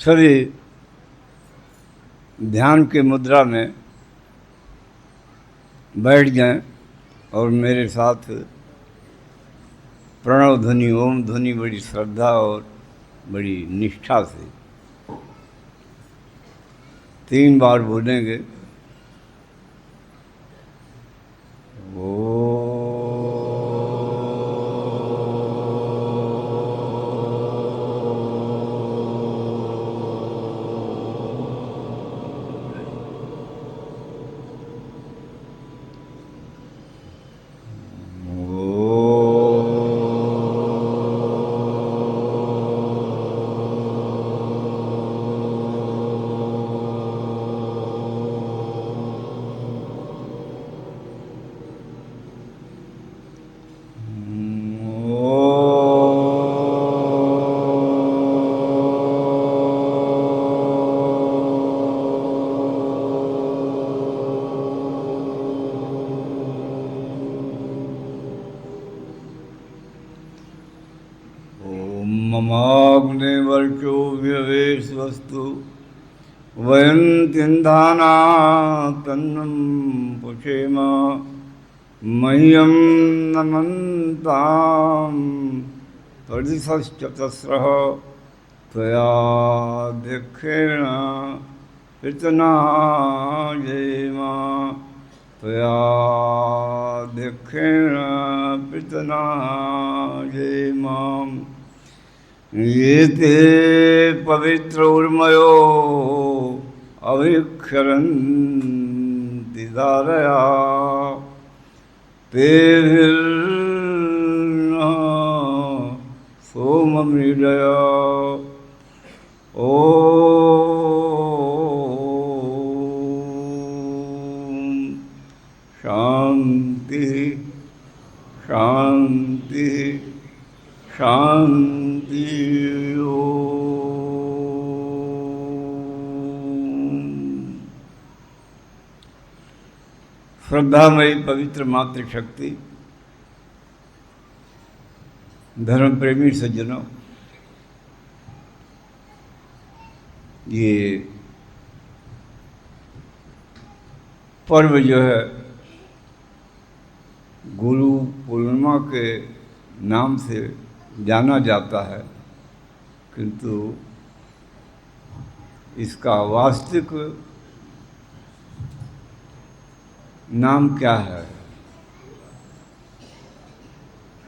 सभी ध्यान के मुद्रा में बैठ जाएं और मेरे साथ प्रणव ध्वनि ओम ध्वनि बड़ी श्रद्धा और बड़ी निष्ठा से 3 बार बोलेंगे। ममाग्ने वर्चो व्यवेशवस्तु वयं तिन्धाना तन्नं पुषेम मह्यं नमन्तां परिशश्चतस्रः त्वयाध्यक्षेण पृतनाजेम त्वयाध्यक्षेण पृतनाजेम ये ते पवित्र उर्मयो अभिक्षरन्ति धारया ते सोममृडय ॐ शांति शांति शांति। श्रद्धामयी पवित्र मातृशक्ति, धर्म प्रेमी सज्जनों, ये पर्व जो है गुरु पूर्णिमा के नाम से जाना जाता है, किंतु इसका वास्तविक नाम क्या है?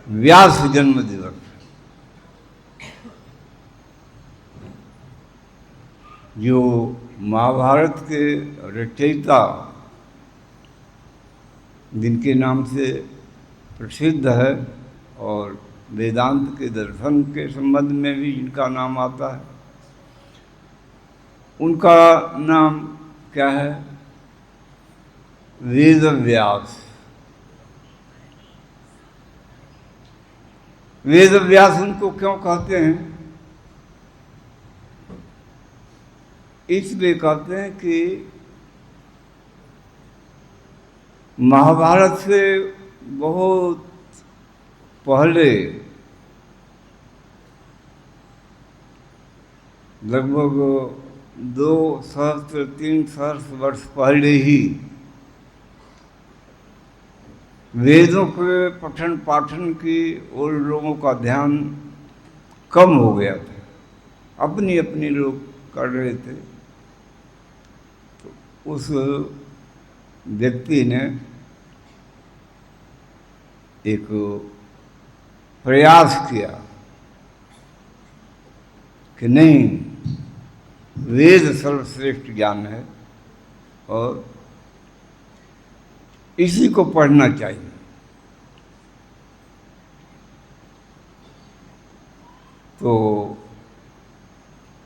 व्यास जन्म दिवस। जो महाभारत के रचयिता जिनके नाम से प्रसिद्ध है और वेदांत के दर्शन के संबंध में भी इनका नाम आता है, उनका नाम क्या है? वेद व्यास। वेद व्यास उनको क्यों कहते हैं? इसलिए कहते हैं कि महाभारत से बहुत पहले, लगभग 2 सहस्त्र 3 सहस्त्र वर्ष पहले ही वेदों के पठन पाठन की ओर लोगों का ध्यान कम हो गया था, अपनी अपनी लोग कर रहे थे। तो उस व्यक्ति ने एक प्रयास किया कि नहीं, वेद सर्वश्रेष्ठ ज्ञान है और इसी को पढ़ना चाहिए। तो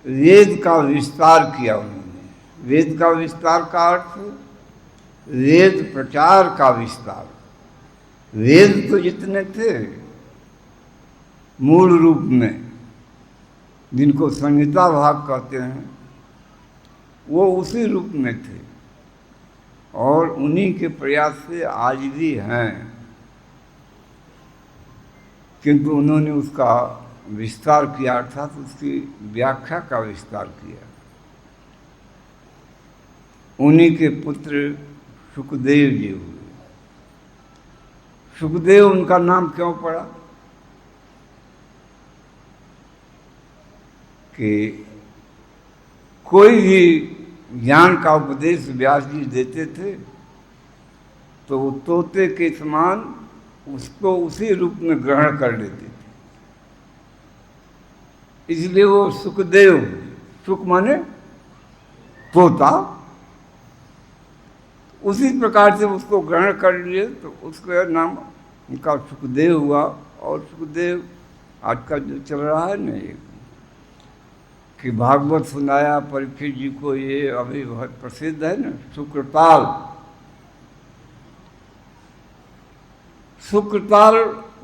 वेद का विस्तार किया उन्होंने। वेद का विस्तार का अर्थ वेद प्रचार का विस्तार। वेद तो जितने थे मूल रूप में, जिनको संहिता भाग कहते हैं, वो उसी रूप में थे और उन्हीं के प्रयास से आज भी हैं, किंतु उन्होंने उसका विस्तार किया, अर्थात उसकी व्याख्या का विस्तार किया। उन्हीं के पुत्र सुखदेव जी हुए। सुखदेव उनका नाम क्यों पड़ा? कि कोई भी ज्ञान का उपदेश व्यास जी देते थे तो वो तोते के समान उसको उसी रूप में ग्रहण कर लेते थे, इसलिए वो सुखदेव, सुख माने तोता, उसी प्रकार से उसको ग्रहण कर लिए तो उसका नाम उनका सुखदेव हुआ। और सुखदेव आजकल जो चल रहा है ना ये कि भागवत सुनाया परीक्षित जी को, ये अभी बहुत प्रसिद्ध है ना, शुक्रताल। शुक्रताल,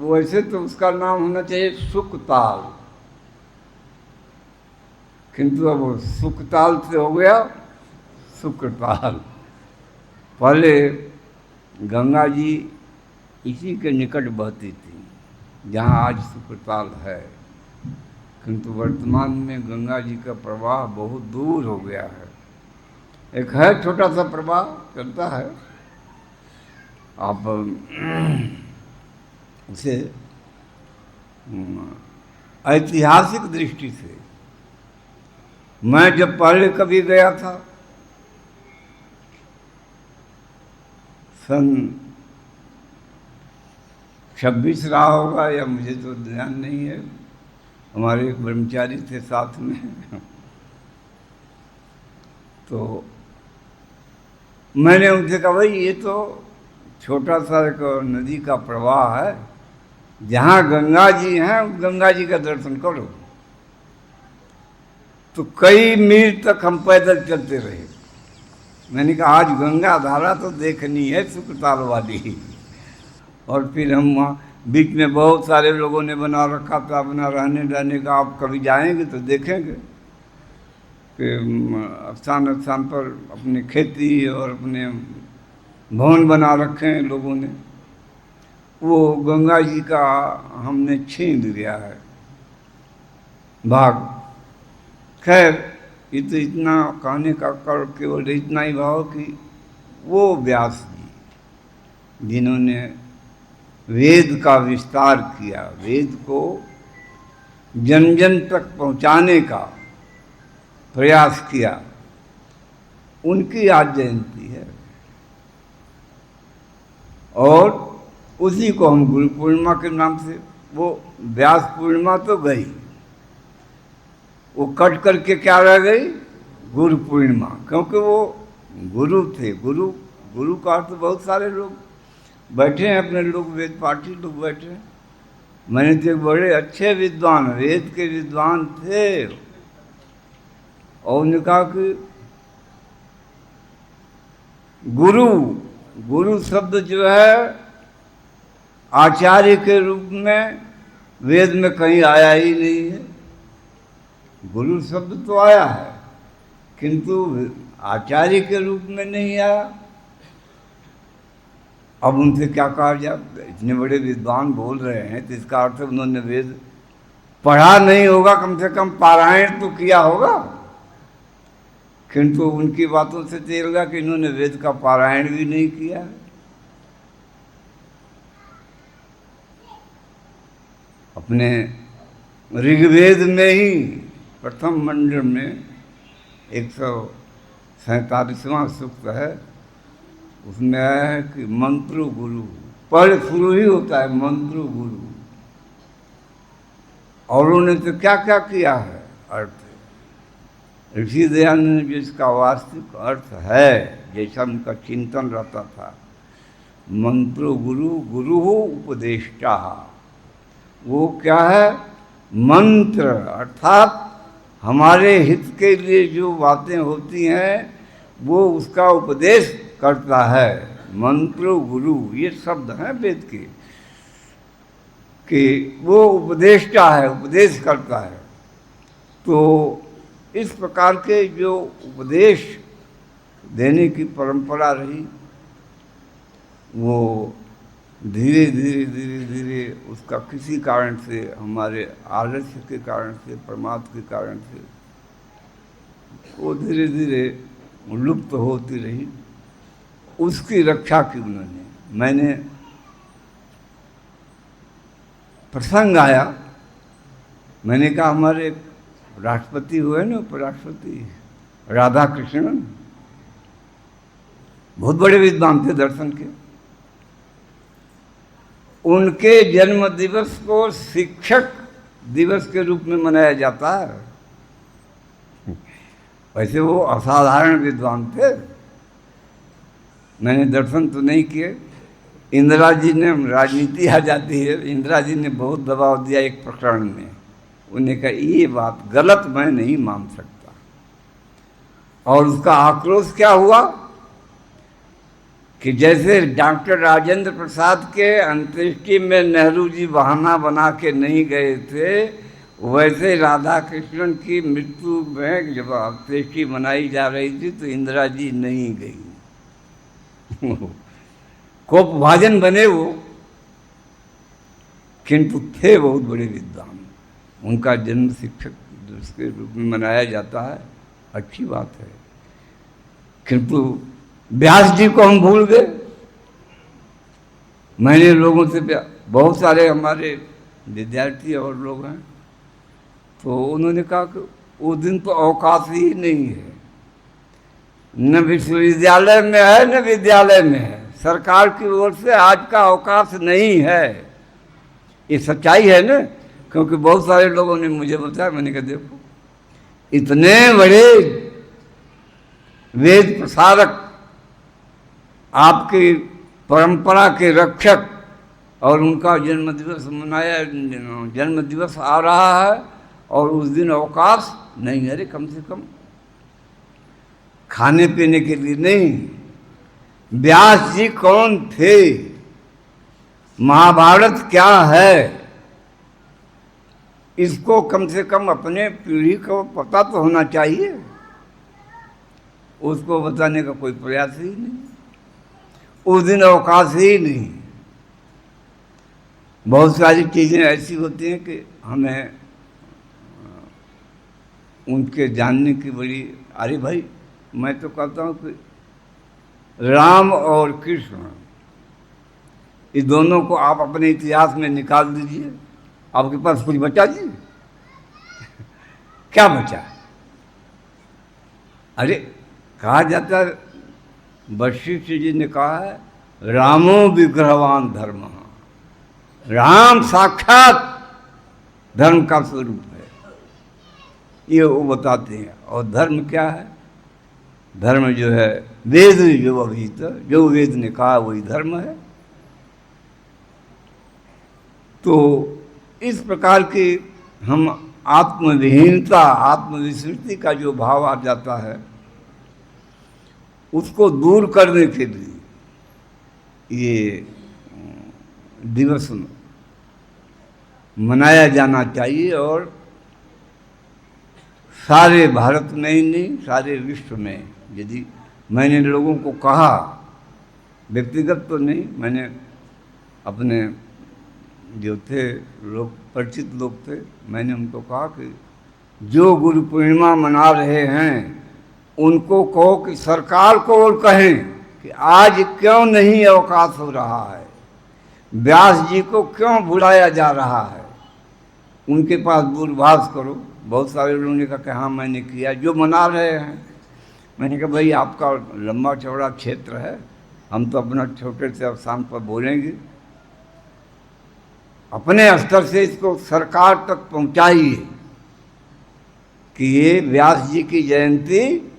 वैसे तो उसका नाम होना चाहिए सुखताल, किंतु अब सुखताल से हो गया शुक्रताल। पहले गंगा जी इसी के निकट बहती थी जहाँ आज शुक्रताल है, किंतु वर्तमान में गंगा जी का प्रवाह बहुत दूर हो गया है। एक है छोटा सा प्रवाह चलता है, आप उसे ऐतिहासिक दृष्टि से, मैं जब पहले कभी गया था सन 26 रहा होगा या मुझे तो ध्यान नहीं है, हमारे एक ब्रह्मचारी थे साथ में तो मैंने उनसे कहा भाई ये तो छोटा सा एक नदी का प्रवाह है, जहाँ गंगा जी हैं गंगा जी का दर्शन करो। तो कई मील तक हम पैदल चलते रहे। मैंने कहा आज गंगा धारा तो देखनी है सुखताल वाली। और फिर हम वहाँ बीच में बहुत सारे लोगों ने बना रखा था अपना रहने रहने का, आप कभी जाएंगे तो देखेंगे कि स्थान स्थान पर अपनी खेती और अपने भवन बना रखे हैं लोगों ने। वो गंगा जी का हमने छीन लिया है भाग। खैर ये तो इतना कहने का कर केवल इतना ही भाव कि वो व्यास जी जिन्होंने वेद का विस्तार किया, वेद को जन जन तक पहुंचाने का प्रयास किया, उनकी आज जयंती है। और उसी को हम गुरु पूर्णिमा के नाम से, वो व्यास पूर्णिमा तो गई, वो कट करके क्या रह गई, गुरु पूर्णिमा, क्योंकि वो गुरु थे। गुरु का अर्थ बहुत सारे लोग बैठे हैं, अपने लोग वेद पाठी लोग बैठे हैं। मैंने तो बड़े अच्छे विद्वान, वेद के विद्वान थे, और उन्होंने कहा कि गुरु शब्द जो है आचार्य के रूप में वेद में कहीं आया ही नहीं है। गुरु शब्द तो आया है किंतु आचार्य के रूप में नहीं आया। अब उनसे क्या कहा जाए, इतने बड़े विद्वान बोल रहे हैं तो इसका अर्थ उन्होंने वेद पढ़ा नहीं होगा, कम से कम पारायण तो किया होगा। किंतु उनकी बातों से तेल गया कि इन्होंने वेद का पारायण भी नहीं किया। अपने ऋग्वेद में ही प्रथम मंडल में 147वां सूक्त है, उसमें आया है कि मंत्र गुरु, पहले शुरू ही होता है मंत्र गुरु। और उन्होंने तो क्या क्या किया है अर्थ, ऋषि दयानंद ने जो इसका वास्तविक अर्थ है, जैसा उनका चिंतन रहता था, मंत्र गुरु गुरु उपदेष्टा, वो क्या है, मंत्र अर्थात हमारे हित के लिए जो बातें होती हैं वो उसका उपदेश करता है। मंत्र गुरु ये शब्द हैं वेद के, कि वो उपदेष्टा है, उपदेश करता है। तो इस प्रकार के जो उपदेश देने की परंपरा रही, वो धीरे धीरे धीरे धीरे उसका किसी कारण से, हमारे आलस्य के कारण से, प्रमाद के कारण से वो धीरे धीरे लुप्त होती रही। उसकी रक्षा की उन्होंने, मैंने प्रसंग आया, मैंने कहा हमारे राष्ट्रपति हुए ना, उपराष्ट्रपति राधा कृष्णन, बहुत बड़े विद्वान थे दर्शन के, उनके जन्म दिवस को शिक्षक दिवस के रूप में मनाया जाता है। वैसे वो असाधारण विद्वान थे, मैंने दर्शन तो नहीं किए। इंदिरा जी ने, राजनीति आ जाती है, इंदिरा जी ने बहुत दबाव दिया एक प्रकरण में, उन्हें कहा ये बात गलत, मैं नहीं मान सकता। और उसका आक्रोश क्या हुआ कि जैसे डॉक्टर राजेंद्र प्रसाद के अंत्येष्टि में नेहरू जी बहाना बना के नहीं गए थे, वैसे राधा कृष्णन की मृत्यु में जब अंत्येष्टि मनाई जा रही थी तो इंदिरा जी नहीं गई। कोपभाजन बने वो, किंतु थे बहुत बड़े विद्वान। उनका जन्म शिक्षक दिवस के रूप में मनाया जाता है, अच्छी बात है, किंतु व्यास जी को हम भूल गए। मैंने लोगों से, बहुत सारे हमारे विद्यार्थी और लोग हैं, तो उन्होंने कहा कि उस दिन तो अवकाश ही नहीं है, न विश्वविद्यालय में है न विद्यालय में है, सरकार की ओर से आज का अवकाश नहीं है। ये सच्चाई है ना, क्योंकि बहुत सारे लोगों ने मुझे बताया, मैंने कहा देखो इतने बड़े वेद प्रसारक, आपकी परंपरा के रक्षक, और उनका जन्म दिवस मनाया, जन्म दिवस आ रहा है और उस दिन अवकाश नहीं। अरे कम से कम खाने पीने के लिए नहीं। व्यास जी कौन थे, महाभारत क्या है, इसको कम से कम अपने पीढ़ी को पता तो होना चाहिए। उसको बताने का कोई प्रयास ही नहीं, उस दिन अवकाश ही नहीं। बहुत सारी चीज़ें ऐसी होती हैं कि हमें उनके जानने की बड़ी, अरे भाई मैं तो कहता हूँ कि राम और कृष्ण, इस दोनों को आप अपने इतिहास में निकाल दीजिए, आपके पास कुछ बचा जी? क्या बचा? अरे कहा जाता है, वशिष्ठ जी ने कहा है, रामो विग्रहवान धर्म, राम साक्षात धर्म का स्वरूप है, ये वो बताते हैं। और धर्म क्या है? धर्म जो है वेद, जो अभिहित, जो वेद ने कहा वही धर्म है। तो इस प्रकार की हम आत्मविहीनता, आत्मविस्मृति का जो भाव आ जाता है, उसको दूर करने के लिए ये दिवस मनाया जाना चाहिए। और सारे भारत में ही नहीं, सारे विश्व में। यदि मैंने लोगों को कहा, व्यक्तिगत तो नहीं, मैंने अपने जो थे लोग, परिचित लोग थे, मैंने उनको कहा कि जो गुरु पूर्णिमा मना रहे हैं उनको कहो कि सरकार को और कहें कि आज क्यों नहीं अवकाश हो रहा है, व्यास जी को क्यों भुलाया जा रहा है, उनके पास दूरभाष करो। बहुत सारे लोगों ने कहा कि हाँ मैंने किया, जो मना रहे हैं। मैंने कहा भाई आपका लंबा चौड़ा क्षेत्र है, हम तो अपना छोटे से स्थान पर बोलेंगे, अपने स्तर से इसको सरकार तक पहुंचाइए कि ये व्यास जी की जयंती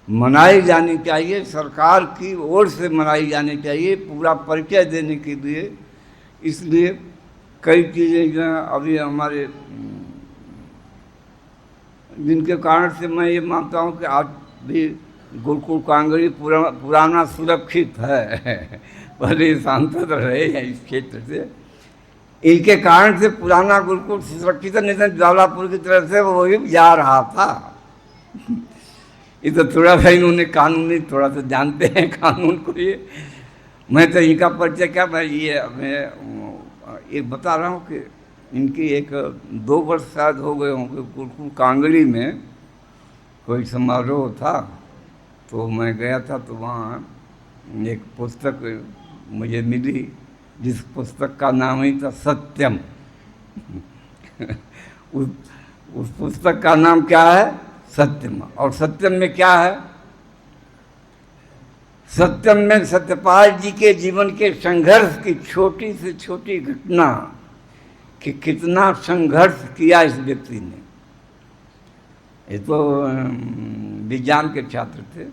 मनाई जानी चाहिए, सरकार की ओर से मनाई जानी चाहिए, पूरा परिचय देने के लिए। इसलिए कई चीज़ें जो हैं अभी हमारे, जिनके कारण से मैं ये मानता हूँ कि आज भी गुरुकुल कांगड़ी पुराना सुरक्षित है। पहले सांसद रहे हैं इस क्षेत्र से, इनके कारण से पुराना गुरुकुल सुरक्षित, नहीं तो ज्वालापुर की तरफ से वो ही जा रहा था। ये तो थोड़ा सा इन्होंने कानूनी, थोड़ा सा जानते हैं कानून को ये, मैं तो इनका परिचय क्या, मैं एक बता रहा हूँ कि इनकी एक 2 वर्ष शायद हो गए होंगे, गुरुकुल कांगड़ी में कोई समारोह था, तो मैं गया था, तो वहाँ एक पुस्तक मुझे मिली, जिस पुस्तक का नाम ही था सत्यम। उस उस पुस्तक का नाम क्या है? सत्यम। और सत्यम में क्या है? सत्यम में सत्यपाल जी के जीवन के संघर्ष की छोटी से छोटी घटना कि कितना संघर्ष किया इस व्यक्ति ने। ये तो विज्ञान के छात्र थे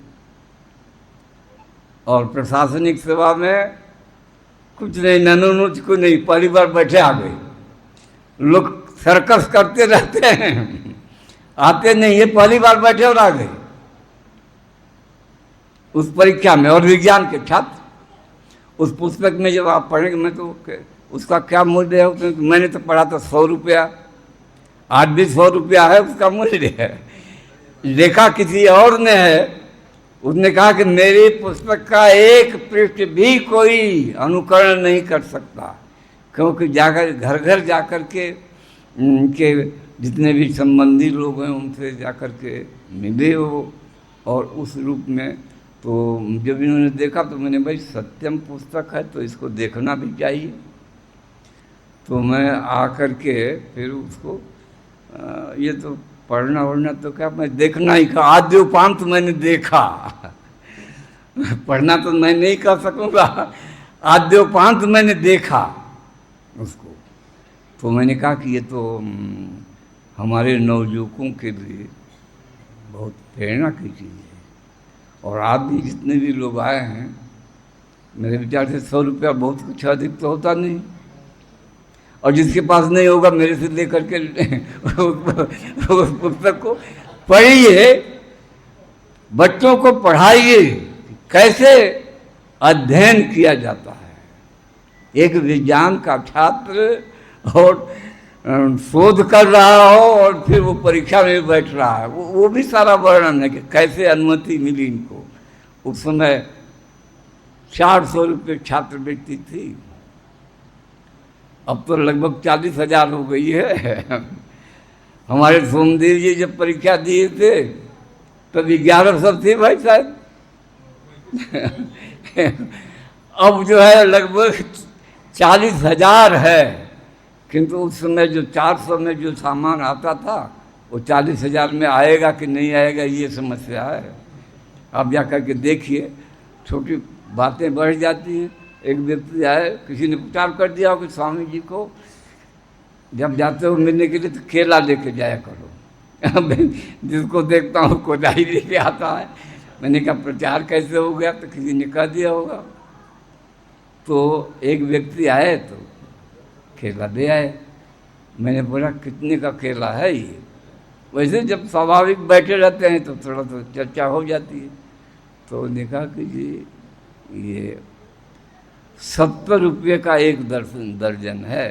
और प्रशासनिक सेवा में कुछ नहीं, ननुनुच को नहीं, पहली बार बैठे आ गए। लोग सर्कस करते रहते हैं, आते नहीं, ये पहली बार बैठे और आ गए उस परीक्षा में। और विज्ञान के छात्र उस पुस्तक में जब आप पढ़ेंगे, मैं तो उसका क्या मूल्य है, तो मैंने तो पढ़ा था 100 रुपया, आज भी 100 रुपया है उसका मूल्य है। देखा किसी और ने है, उसने कहा कि मेरी पुस्तक का एक पृष्ठ भी कोई अनुकरण नहीं कर सकता, क्योंकि जाकर घर घर जाकर के जितने भी संबंधी लोग हैं उनसे जाकर के मिले हो, और उस रूप में तो जब इन्होंने देखा तो मैंने, भाई सत्यम पुस्तक है तो इसको देखना भी चाहिए। तो मैं आकर के फिर उसको ये तो पढ़ना वढ़ना तो क्या, मैं देखना ही का आद्योपांत तो मैंने देखा। पढ़ना तो मैं नहीं कर सकूँगा, आद्योपांत मैंने देखा उसको। तो मैंने कहा कि ये तो हमारे नवयुवकों के लिए बहुत प्रेरणा की चीज़ है। और आप भी जितने भी लोग आए हैं, मेरे विचार से 100 रुपया बहुत कुछ अधिक तो होता नहीं, और जिसके पास नहीं होगा मेरे से लेकर के उस पुस्तक को पढ़िए, बच्चों को पढ़ाइए कैसे अध्ययन किया जाता है। एक विज्ञान का छात्र और शोध कर रहा हो और फिर वो परीक्षा में बैठ रहा है, वो भी सारा वर्णन है कि कैसे अनुमति मिली इनको। उस समय 400 रुपये छात्रवृत्ति थी, अब तो लगभग 40,000 हो गई है। हमारे सोमदेव जी जब परीक्षा दिए थे तब 1100 थी भाई साहब। अब जो है लगभग 40,000 है, किंतु उस समय जो 400 में जो सामान आता था वो 40,000 में आएगा कि नहीं आएगा, ये समस्या है। अब जा कर के देखिए, छोटी बातें बढ़ जाती हैं। एक व्यक्ति आए, किसी ने प्रचार कर दिया कि स्वामी जी को जब जाते हो मिलने के लिए तो केला लेके जाया करो। जिसको देखता हूँ कोदाई लेके आता है। मैंने कहा प्रचार कैसे हो गया, तो किसी ने कह दिया होगा। तो एक व्यक्ति आए तो केला दे आए। मैंने बोला कितने का केला है ये? वैसे जब स्वाभाविक बैठे रहते हैं तो थोड़ा तो चर्चा हो जाती है। तो उन्होंने कहा कि जी ये 70 रुपये का एक दर्जन है।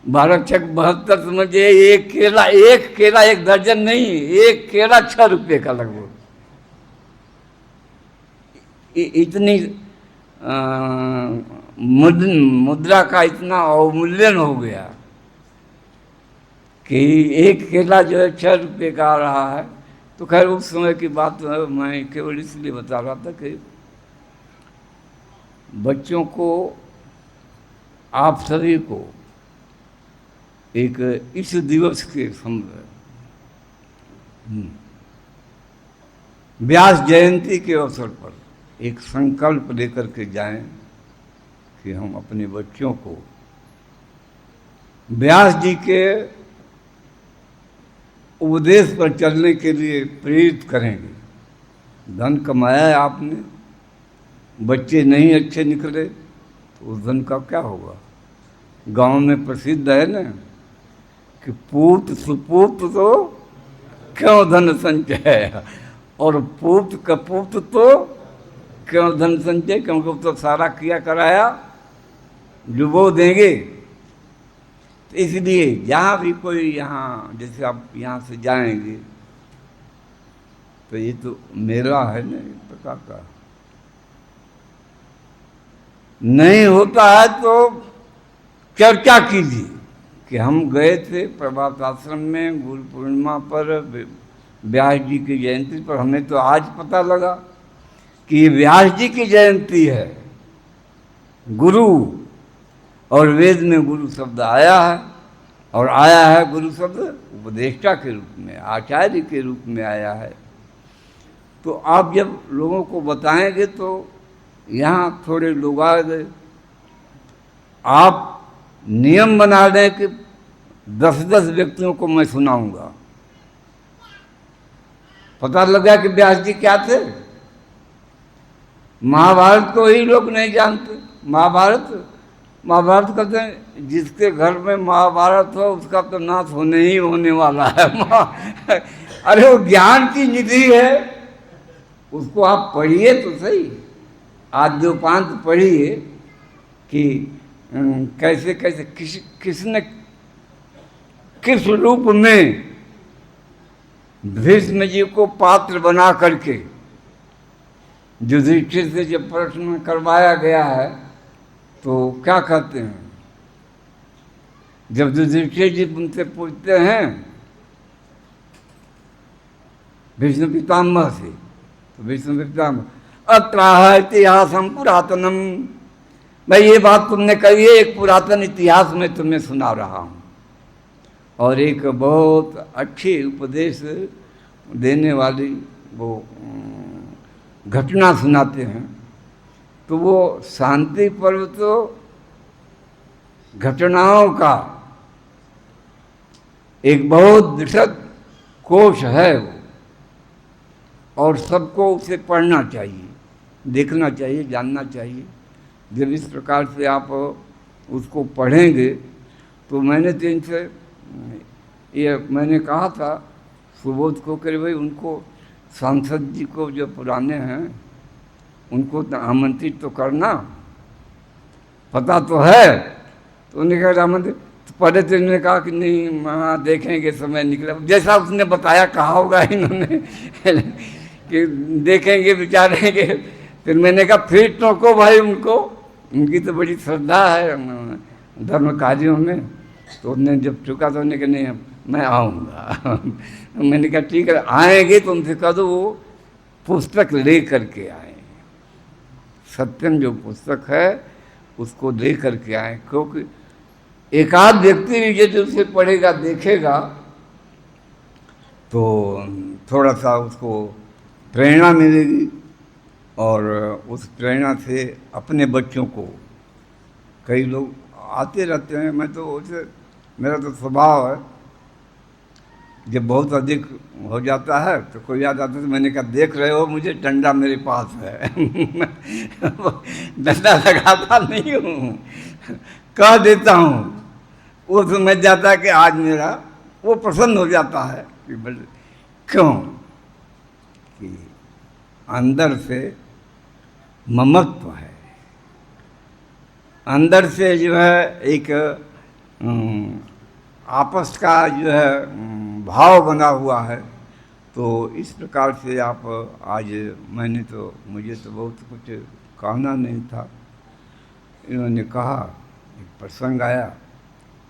12 छक 72 समझिए, एक केला एक दर्जन नहीं, एक केला 6 रुपये का लगभग। इतनी मुद्रा का इतना अवमूल्यन हो गया कि एक केला जो है 6 रुपये का आ रहा है। तो खैर उस समय की बात मैं केवल इसलिए बता रहा था कि बच्चों को, आप सभी को एक इस दिवस के व्यास जयंती के अवसर पर एक संकल्प लेकर के जाएं कि हम अपने बच्चों को व्यास जी के उपदेश पर चलने के लिए प्रेरित करेंगे। धन कमाया है आपने, बच्चे नहीं अच्छे निकले तो उस धन का क्या होगा? गांव में प्रसिद्ध है ना कि पूत सुपूत तो क्यों धन संचय, और पूत कपूत तो क्यों धन संचय, क्योंकि तो सारा किया कराया डुबो देंगे। तो इसलिए जहाँ भी कोई, यहाँ जैसे आप यहाँ से जाएंगे तो ये तो मेरा है ना, एक प्रकार का नहीं होता है। तो चर्चा कीजिए कि हम गए थे प्रभात आश्रम में गुरु पूर्णिमा पर, व्यास जी की जयंती पर। हमें तो आज पता लगा कि ये व्यास जी की जयंती है। गुरु, और वेद में गुरु शब्द आया है, और आया है गुरु शब्द उपदेष्टा के रूप में, आचार्य के रूप में आया है। तो आप जब लोगों को बताएंगे तो यहाँ थोड़े लोग आ गए, आप नियम बना दें कि 10-10 व्यक्तियों को मैं सुनाऊंगा। पता लगा कि व्यास जी क्या थे। महाभारत को ही लोग नहीं जानते। महाभारत कहते हैं जिसके घर में महाभारत हो उसका तो नाश होने ही होने वाला है। अरे वो ज्ञान की निधि है, उसको आप पढ़िए तो सही। आद्योपांत पढ़िए कि कैसे कैसे किसने किस रूप में भीष्म जी को पात्र बना करके युधिष्ठिर से जब प्रश्न करवाया गया है तो क्या कहते हैं, जब युधिष्ठिर जी उनसे पूछते हैं भीष्म पितामह से, तो भीष्म पितामह अत्राह इतिहासम पुरातनम, भाई ये बात तुमने कही है, एक पुरातन इतिहास में तुम्हें सुना रहा हूँ। और एक बहुत अच्छी उपदेश देने वाली वो घटना सुनाते हैं। तो वो शांति पर्व तो घटनाओं का एक बहुत विशद कोश है वो, और सबको उसे पढ़ना चाहिए, देखना चाहिए, जानना चाहिए। जब इस प्रकार से आप उसको पढ़ेंगे तो मैंने तो इनसे ये मैंने कहा था सुबोध को कि भाई उनको सांसद जी को जो पुराने हैं उनको आमंत्रित तो करना, पता तो है। तो उन्होंने कहा आमंत्रित, तो पहले तो इन्होंने कहा कि नहीं हाँ देखेंगे समय निकला, जैसा उसने बताया कहा होगा इन्होंने कि देखेंगे विचारेंगे। फिर मैंने कहा फिर टोको भाई उनको, उनकी तो बड़ी श्रद्धा है धर्म कार्यों में। तो उन्होंने जब चुका तो उन्होंने कहा नहीं मैं आऊँगा। मैंने कहा ठीक है आएंगे तो उनसे कह दो वो पुस्तक ले करके आए, सत्यम जो पुस्तक है उसको ले करके आए। क्योंकि एक आध व्यक्ति भी यदि उसे पढ़ेगा देखेगा तो थोड़ा सा उसको प्रेरणा मिलेगी, और उस प्रेरणा से अपने बच्चों को, कई लोग आते रहते हैं, मैं तो उसे मेरा तो स्वभाव है जब बहुत अधिक हो जाता है तो कोई याद आता है तो मैंने कहा देख रहे हो मुझे डंडा मेरे पास है। डंडा लगाता नहीं हूँ, कह देता हूँ। वो समझ जाता है कि आज मेरा, वो प्रसन्न हो जाता है कि क्यों कि अंदर से ममत्व है, अंदर से जो है एक आपस का जो है भाव बना हुआ है। तो इस प्रकार से आप आज मैंने तो मुझे तो बहुत कुछ कहना नहीं था, इन्होंने कहा एक प्रसंग आया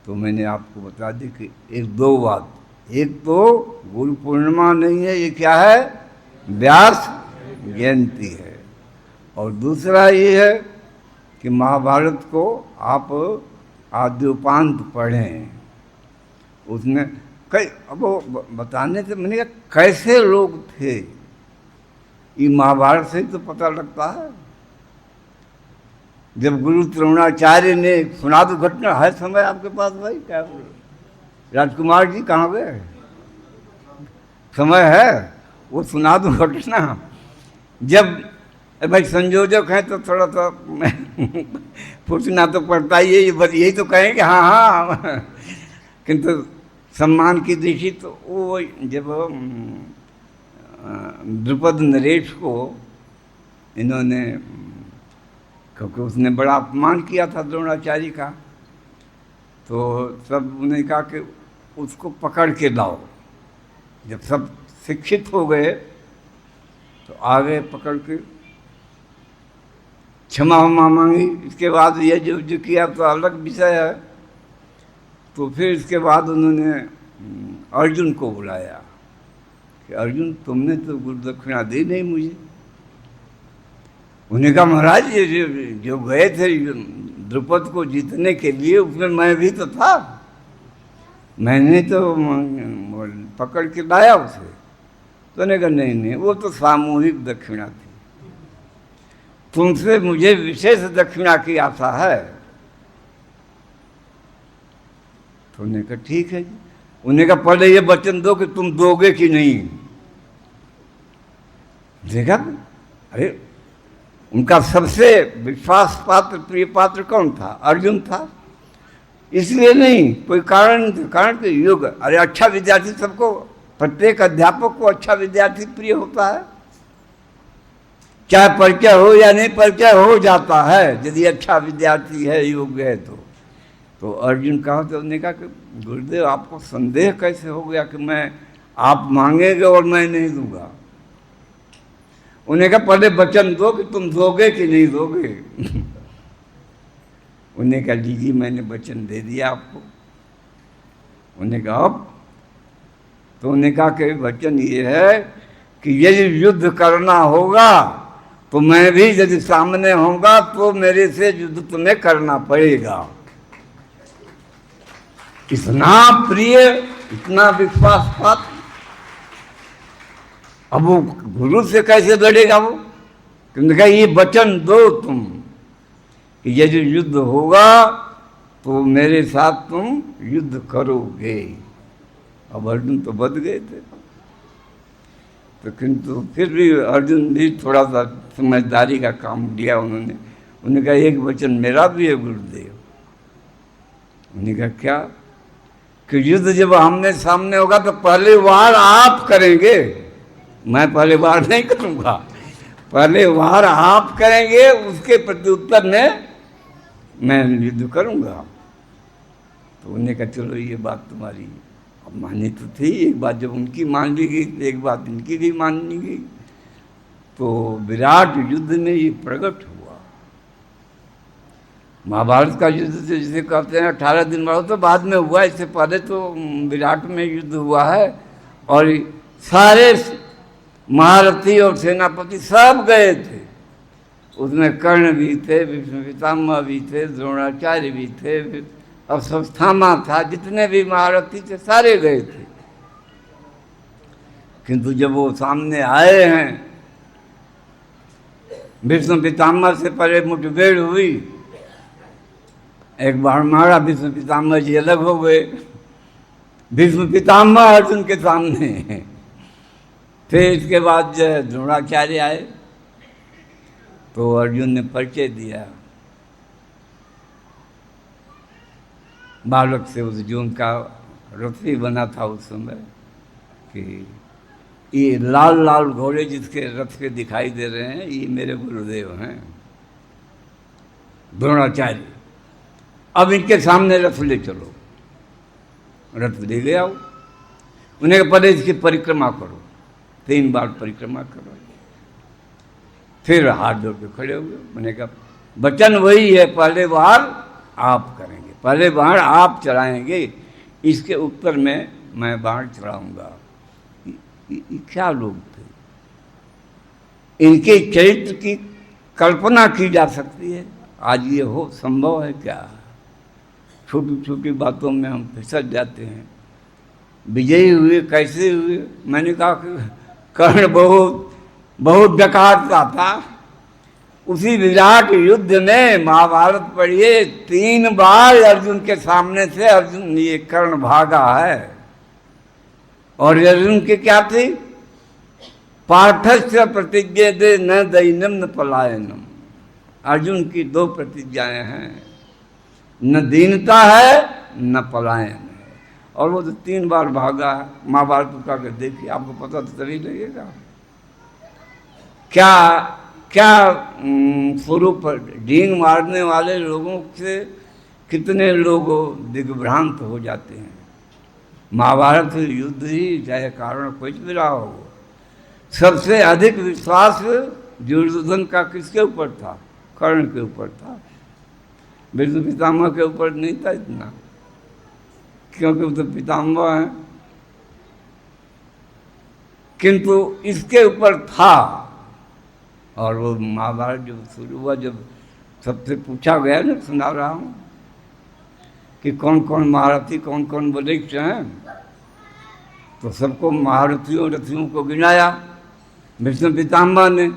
तो मैंने आपको बता दी कि एक दो बात, एक तो गुरु पूर्णिमा नहीं है, ये क्या है व्यास जयंती है, और दूसरा ये है कि महाभारत को आप आद्योपांत पढ़ें। उसमें कई, अब वो बताने से मैंने कहा कैसे लोग थे, ये महाभारत से ही तो पता लगता है। जब गुरु द्रोणाचार्य ने सुना दो घटना, है समय आपके पास भाई क्या राजकुमार जी कहाँ गए, समय है वो सुना दो घटना। जब भाई संयोजक हैं तो थोड़ा सा पूछना तो पड़ता ही है, बस यही तो कहें कि हाँ हाँ, किंतु सम्मान की दृष्टि तो वो जब द्रुपद नरेश को इन्होंने, क्योंकि उसने बड़ा अपमान किया था द्रोणाचार्य का, तो सब उन्होंने कहा कि उसको पकड़ के लाओ। जब सब शिक्षित हो गए तो आगे पकड़ के क्षमा वमा मांगी। इसके बाद ये जो किया तो अलग विषय है। तो फिर इसके बाद उन्होंने अर्जुन को बुलाया कि अर्जुन तुमने तो गुरु दक्षिणा दी नहीं मुझे। उन्हें कहा महाराज ये जो गए थे द्रुपद को जीतने के लिए उसमें मैं भी तो था, मैंने तो पकड़ के लाया उसे। तो उन्हें कहा नहीं वो तो सामूहिक दक्षिणा थी, तुमसे मुझे विशेष दक्षिणा की आशा है। तो उन्हें कहा ठीक है जी। उन्हें कहा पहले ये वचन दो कि तुम दोगे कि नहीं। देखा अरे उनका सबसे विश्वास पात्र प्रिय पात्र कौन था? अर्जुन था। इसलिए नहीं, कोई कारण के युग। अरे अच्छा विद्यार्थी सबको, प्रत्येक अध्यापक को अच्छा विद्यार्थी प्रिय होता है, चाहे परिचय हो या नहीं, परिचय हो जाता है यदि अच्छा विद्यार्थी है, योग्य है। तो अर्जुन कहा तो उन्होंने कहा कि गुरुदेव आपको संदेह कैसे हो गया कि मैं आप मांगेंगे और मैं नहीं दूंगा। उन्हें कहा पहले वचन दो कि तुम दोगे कि नहीं दोगे। उन्हें कहा जी मैंने वचन दे दिया आपको। उन्हें कहा अब? तो उन्हें कहा कि वचन ये है कि यदि युद्ध करना होगा तो मैं भी यदि सामने होऊंगा तो मेरे से युद्ध तुम्हें करना पड़ेगा। इतना प्रिय, इतना विश्वास पात्र। अब वो गुरु से कैसे लड़ेगा वो? क्योंकि कहा ये वचन दो तुम कि यदि युद्ध होगा तो मेरे साथ तुम युद्ध करोगे। अब अर्जुन तो बच गए थे, तो किंतु फिर भी अर्जुन भी थोड़ा सा समझदारी का काम लिया उन्होंने। उन्होंने कहा एक वचन मेरा भी है गुरुदेव। उन्होंने कहा क्या? कि युद्ध जब आमने सामने होगा तो पहले वार आप करेंगे, मैं पहले वार नहीं करूंगा। पहले वार आप करेंगे, उसके प्रत्युत्तर में मैं युद्ध करूंगा। तो उन्होंने कहा चलो ये बात तुम्हारी अब मानी तो थी। एक बात जब उनकी मान ली गई तो एक बात इनकी भी मान ली गई। तो विराट युद्ध में ये प्रकट हुआ। महाभारत का युद्ध से जिसे कहते हैं 18 दिन बाद तो बाद में हुआ, इससे पहले तो विराट में युद्ध हुआ है। और सारे महारथी और सेनापति सब गए थे। उसमें कर्ण भी थे, भीष्म पितामह भी थे, द्रोणाचार्य भी थे, और अश्वत्थामा था, जितने भी महारथी थे सारे गए थे। किंतु जब वो सामने आए हैं, भीष्म पितामह से पहले मुठभेड़ हुई, एक बार मारा, भीष्म पितामह जी अलग हो गए। भीष्म पितामह अर्जुन के सामने। फिर इसके बाद जो है द्रोणाचार्य आए, तो अर्जुन ने परिचय दिया बालक से, उस जो उनका रथी बना था उस समय, कि ये लाल लाल घोड़े जिसके रथ के दिखाई दे रहे हैं ये मेरे गुरुदेव हैं द्रोणाचार्य। अब इनके सामने रथ ले चलो। रथ ले गया। उन्हें पहले इसकी परिक्रमा करो, 3 बार परिक्रमा करो। फिर हाथ जोड़ के खड़े हुए। मैंने कहा वचन वही है, पहले बार आप करेंगे, पहले बाण आप चलाएंगे, इसके उत्तर में मैं बाण चलाऊंगा। क्या लोग थे, इनके चरित्र की कल्पना की जा सकती है। आज ये हो संभव है क्या? छोटी छोटी बातों में हम फिसल जाते हैं। विजयी हुए कैसे हुए? मैंने कहा कि कर्ण बहुत डकारता था। उसी विराट युद्ध में महाभारत पढ़िए, 3 बार अर्जुन के सामने से अर्जुन ये कर्ण भागा है। और अर्जुन की क्या थी? पार्थस्य प्रतिज्ञा दे न दैनम न पलायनम। अर्जुन की 2 प्रतिज्ञाएं हैं, न दीनता है न पलायन है। और वो तो 3 बार भागा है। महाभारत उठा कर देखिए, आपको पता तो तभी लगेगा क्या क्या स्वरूप। डींग मारने वाले लोगों से कितने लोग दिग्भ्रांत हो जाते हैं। महाभारत युद्ध ही चाहे कारण कुछ भी रहा हो, सबसे अधिक विश्वास दुर्योधन का किसके ऊपर था? कर्ण के ऊपर था, विष्णु पितामह के ऊपर नहीं था इतना, क्योंकि वो तो पितामह है। किंतु इसके ऊपर था। और वो महाभारत जब शुरू हुआ, जब सबसे पूछा गया ना, सुना रहा हूँ कि कौन कौन महारथी, कौन कौन वरिष्ठ हैं, तो सबको महारथियों रथियों को गिनाया विष्णु पितामह ने।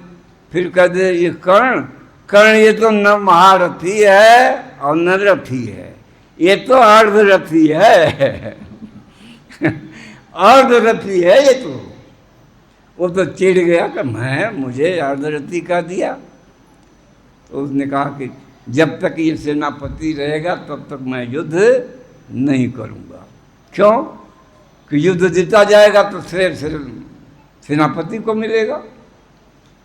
फिर कह दे ये कर्ण, कर्ण ये तो न महारथी है और न रथी है, ये तो अर्धरथी है अर्धरथी है ये तो। वो तो चिढ़ गया कि मुझे अर्धरथी कह दिया। तो उसने कहा कि जब तक ये सेनापति रहेगा तब तक मैं युद्ध नहीं करूँगा। क्यों? कि युद्ध जीता जाएगा तो श्रेय सेनापति को मिलेगा,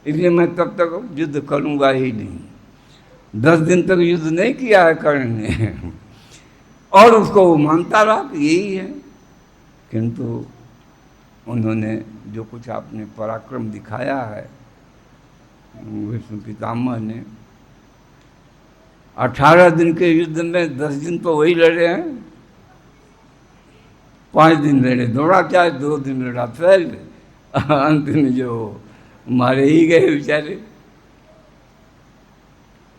इसलिए मैं तब तक युद्ध करूँगा ही नहीं। 10 दिन तक युद्ध नहीं किया है कर्ण ने और उसको वो मानता रहा कि यही है। किंतु उन्होंने जो कुछ आपने पराक्रम दिखाया है विष्णु पितामह ने, 18 दिन के युद्ध में 10 दिन तो वही लड़े हैं, 5 दिन लड़े द्रोणाचार्य, 2 दिन लड़ा शैल, अंत में जो मारे ही गए बेचारे।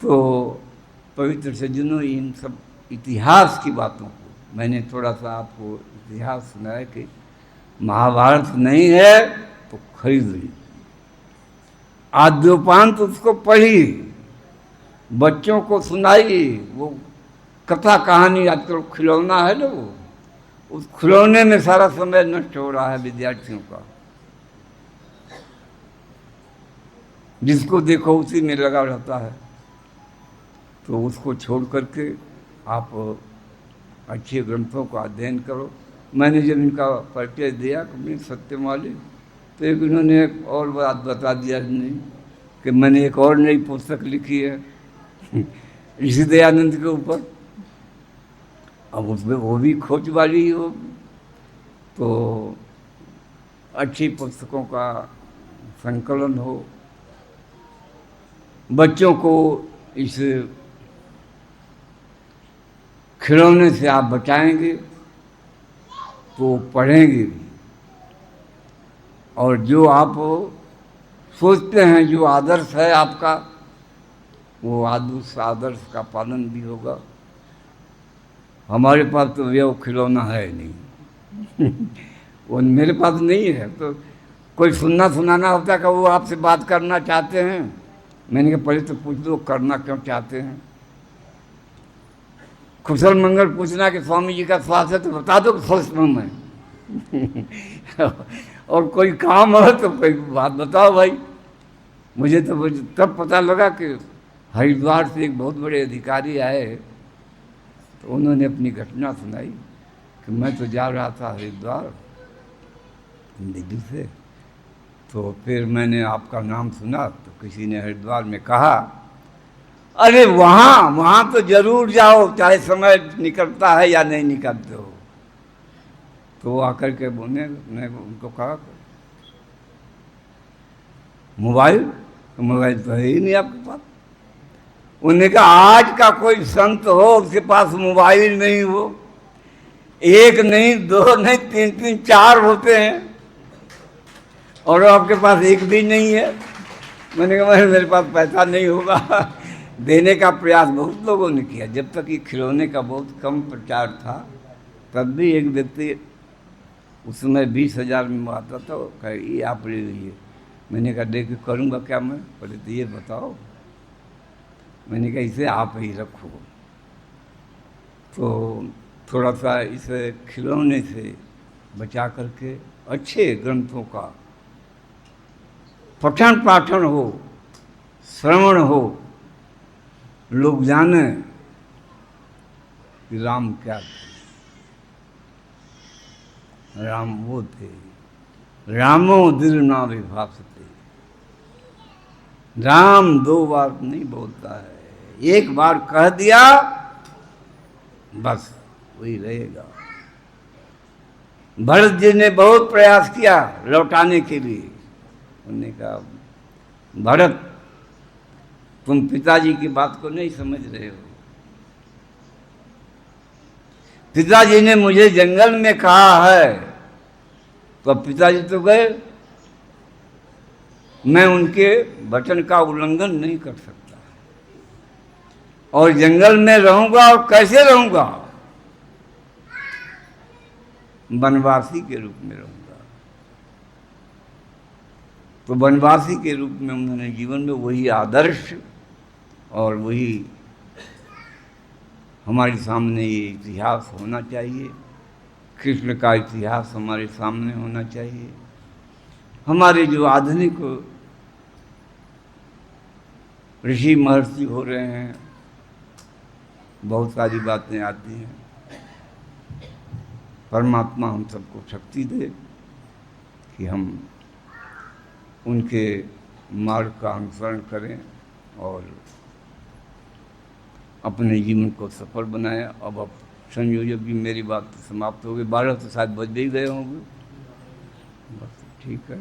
तो पवित्र सज्जनों, इन सब इतिहास की बातों को मैंने थोड़ा सा आपको इतिहास सुनाया कि महाभारत नहीं है तो खरीद ली, आद्योपांत उसको पढ़ी, बच्चों को सुनाई। वो कथा कहानी आजकल खिलौना है ना, वो उस खिलौने में सारा समय नष्ट हो रहा है विद्यार्थियों का। जिसको देखो उसी में लगा रहता है, तो उसको छोड़ करके आप अच्छे ग्रंथों का अध्ययन करो। मैंने जब इनका परिचय दिया कि सत्यमाली, तो एक इन्होंने एक और बात बता दिया नहीं कि मैंने एक और नई पुस्तक लिखी है ऋषि दयानंद के ऊपर। अब उसमें वो भी खोज वाली हो, तो अच्छी पुस्तकों का संकलन हो, बच्चों को इस खिलौने से आप बचाएंगे तो पढ़ेंगे भी, और जो आप सोचते हैं, जो आदर्श है आपका, वो आदर्श का पालन भी होगा। हमारे पास तो ये खिलौना है नहीं वो मेरे पास नहीं है, तो कोई सुनाना होता है कि वो आपसे बात करना चाहते हैं। मैंने कहा पहले तो पूछ दो करना क्यों चाहते हैं। कुशल मंगल पूछना कि स्वामी जी का स्वास्थ्य है तो बता दो कि स्वस्थ हूँ मैं और कोई काम हो तो कोई बात बताओ भाई। मुझे तो तब पता लगा कि हरिद्वार से एक बहुत बड़े अधिकारी आए, तो उन्होंने अपनी घटना सुनाई कि मैं तो जा रहा था हरिद्वार दिल्ली से, तो फिर मैंने आपका नाम सुना, तो किसी ने हरिद्वार में कहा अरे वहाँ तो जरूर जाओ, चाहे समय निकलता है या नहीं निकलते हो। तो वो आकर के बोले, मैं उनको कहा मोबाइल तो है ही नहीं आपके पास। उन्होंने कहा आज का कोई संत हो उसके पास मोबाइल नहीं हो, एक नहीं, दो नहीं, तीन 4 होते हैं, और आपके पास एक भी नहीं है। मैंने कहा मेरे पास पैसा नहीं होगा देने का प्रयास बहुत लोगों ने किया। जब तक ये खिलौने का बहुत कम प्रचार था, तब भी एक व्यक्ति उस समय 20,000 में आता था, कहा ये आप ले लीजिए। मैंने कहा देख करूँगा क्या मैं, बोले तो ये बताओ। मैंने कहा इसे आप ही रखो। तो थोड़ा सा इस खिलौने से बचा करके अच्छे ग्रंथों का पठन पाठन हो, श्रवण हो, लोग जाने कि राम क्या थे। राम वो थे, रामो दिल ना विभासते। राम 2 बार नहीं बोलता है, एक बार कह दिया बस वही रहेगा। भरत जी ने बहुत प्रयास किया लौटाने के लिए, उन्होंने कहा, भरत तुम पिताजी की बात को नहीं समझ रहे हो। पिताजी ने मुझे जंगल में कहा है, तो अब पिताजी तो गए, मैं उनके वचन का उल्लंघन नहीं कर सकता, और जंगल में रहूंगा, और कैसे रहूंगा? वनवासी के रूप में रहूंगा। तो वनवासी के रूप में उन्होंने जीवन में वही आदर्श और वही हमारे सामने ये इतिहास होना चाहिए। कृष्ण का इतिहास हमारे सामने होना चाहिए। हमारे जो आधुनिक ऋषि महर्षि हो रहे हैं, बहुत सारी बातें आती हैं। परमात्मा हम सबको शक्ति दे कि हम उनके मार्ग का अनुसरण करें और अपने जीवन को सफल बनाएं। अब संयोजक जी मेरी बात समाप्त हो गई, 12 तो शायद बज ही गए होंगे। बस ठीक है।